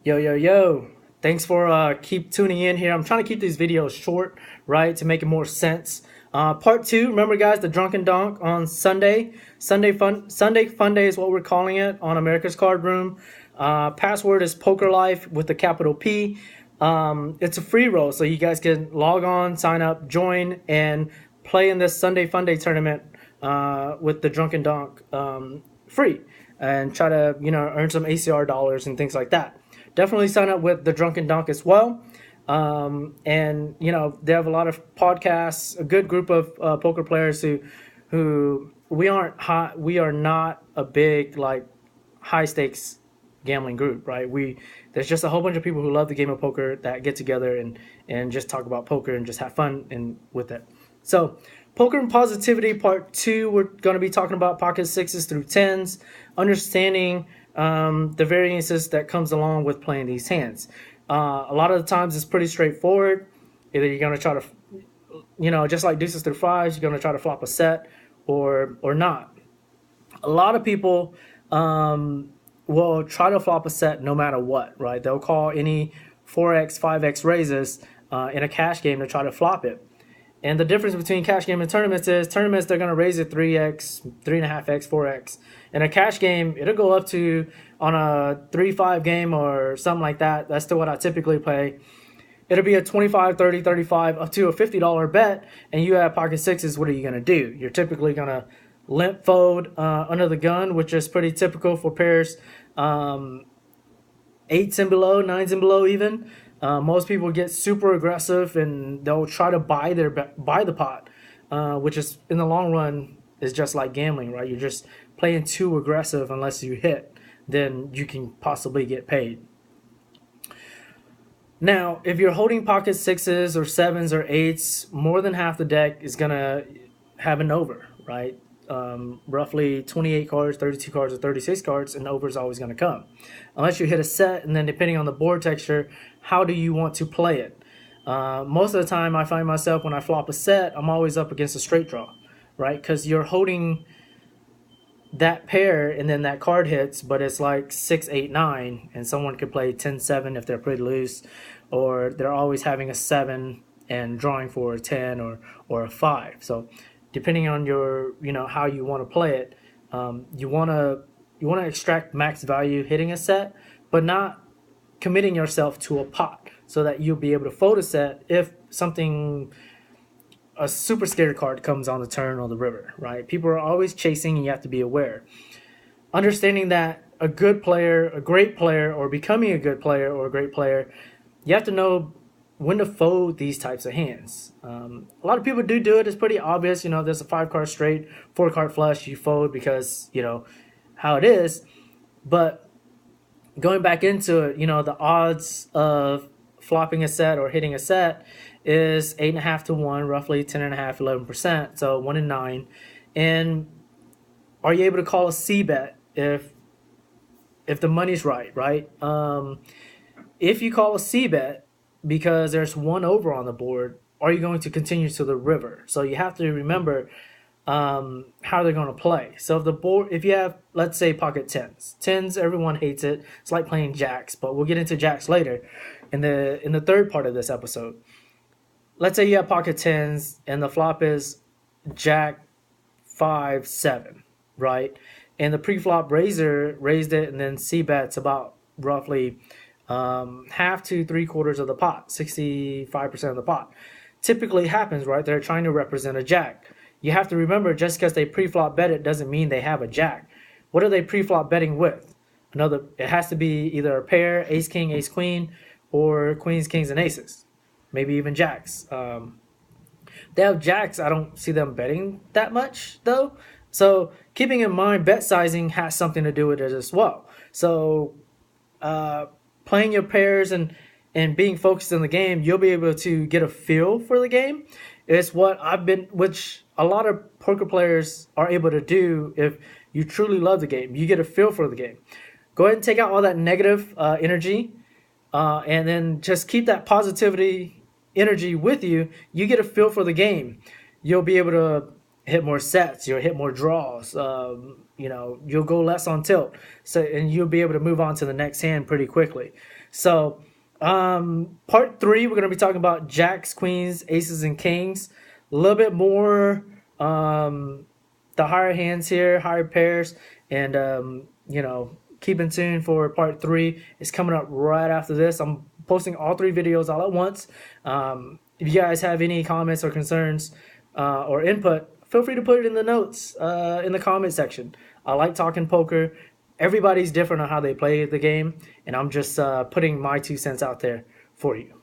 Yo, yo, yo. Thanks for keep tuning in here. I'm trying to keep these videos short, right, to make it more sense. Part two, remember guys, the Drunken Donk on Sunday. Sunday Fun Day is what we're calling it on America's Card Room. Password is Poker Life with the capital P. It's a free roll, so you guys can log on, sign up, join, and play in this Sunday Fun Day tournament with the Drunken Donk free and try to, earn some ACR dollars and things like that. Definitely sign up with the Drunken Donk as well. And they have a lot of podcasts, a good group of poker players who we are not a big like high stakes gambling group, right? There's just a whole bunch of people who love the game of poker that get together and just talk about poker and just have fun and with it. So, Poker and Positivity Part 2, we're going to be talking about pocket sixes through tens, understanding the variances that comes along with playing these hands. A lot of the times it's pretty straightforward. Either you're going to try to, just like deuces through fives, you're going to try to flop a set or not. A lot of people will try to flop a set no matter what, right? They'll call any 4x, 5x raises in a cash game to try to flop it. And the difference between cash game and tournaments is tournaments, they're going to raise it 3x, 3.5x, 4x. In a cash game, it'll go up to, on a 3-5 game or something like that. That's still what I typically play. It'll be a 25, 30, 35, up to a $50 bet, and you have pocket sixes. What are you going to do? You're typically going to limp fold under the gun, which is pretty typical for pairs 8s and below, 9s and below even. Most people get super aggressive and they'll try to buy the pot, which is in the long run is just like gambling, right? You're just playing too aggressive unless you hit, then you can possibly get paid. Now, if you're holding pocket sixes or sevens or eights, more than half the deck is gonna have an over, right? Roughly 28 cards, 32 cards, or 36 cards, and over is always going to come. Unless you hit a set, and then depending on the board texture, how do you want to play it? Most of the time, I find myself when I flop a set, I'm always up against a straight draw, right? Because you're holding that pair, and then that card hits, but it's like 6, 8, 9, and someone could play 10, 7 if they're pretty loose, or they're always having a 7 and drawing for a 10 or a 5. So depending on your, how you want to play it, you want to extract max value hitting a set, but not committing yourself to a pot, so that you'll be able to fold a set if a super scared card comes on the turn or the river, right? People are always chasing, and you have to be aware. Understanding that a good player, a great player, or becoming a good player or a great player, you have to know when to fold these types of hands. A lot of people do it. It's pretty obvious. There's a 5-card straight, 4-card flush. You fold because, how it is. But going back into it, the odds of flopping a set or hitting a set is 8.5 to 1, roughly 10.5, 11%. So 1 in 9. And are you able to call a C bet if the money's right? If you call a C bet, because there's one over on the board, are you going to continue to the river? So you have to remember how they're going to play. So if you have, let's say, pocket tens, everyone hates it. It's like playing jacks, but we'll get into jacks later in the third part of this episode. Let's say you have pocket tens and the flop is jack 5, 7, right? And the pre-flop raiser raised it, and then C bets about roughly half to 3/4 of the pot, 65% of the pot. Typically happens, right? They're trying to represent a jack. You have to remember, just because they pre-flop bet it doesn't mean they have a jack. What are they pre-flop betting with? It has to be either a pair, ace king, ace queen, or queens, kings, and aces. Maybe even jacks. They have jacks. I don't see them betting that much though. So keeping in mind, bet sizing has something to do with it as well. So playing your pairs and being focused in the game, you'll be able to get a feel for the game. It's which a lot of poker players are able to do if you truly love the game. You get a feel for the game. Go ahead and take out all that negative energy, and then just keep that positivity energy with you. You get a feel for the game. You'll be able to hit more sets. You'll hit more draws. you'll go less on tilt. So, and you'll be able to move on to the next hand pretty quickly. So, part 3, we're going to be talking about jacks, queens, aces, and kings. A little bit more, the higher hands here, higher pairs, and, keep in tune for part 3. It's coming up right after this. I'm posting all 3 videos all at once. If you guys have any comments or concerns or input, feel free to put it in the notes in the comment section. I like talking poker. Everybody's different on how they play the game, and I'm just putting my 2 cents out there for you.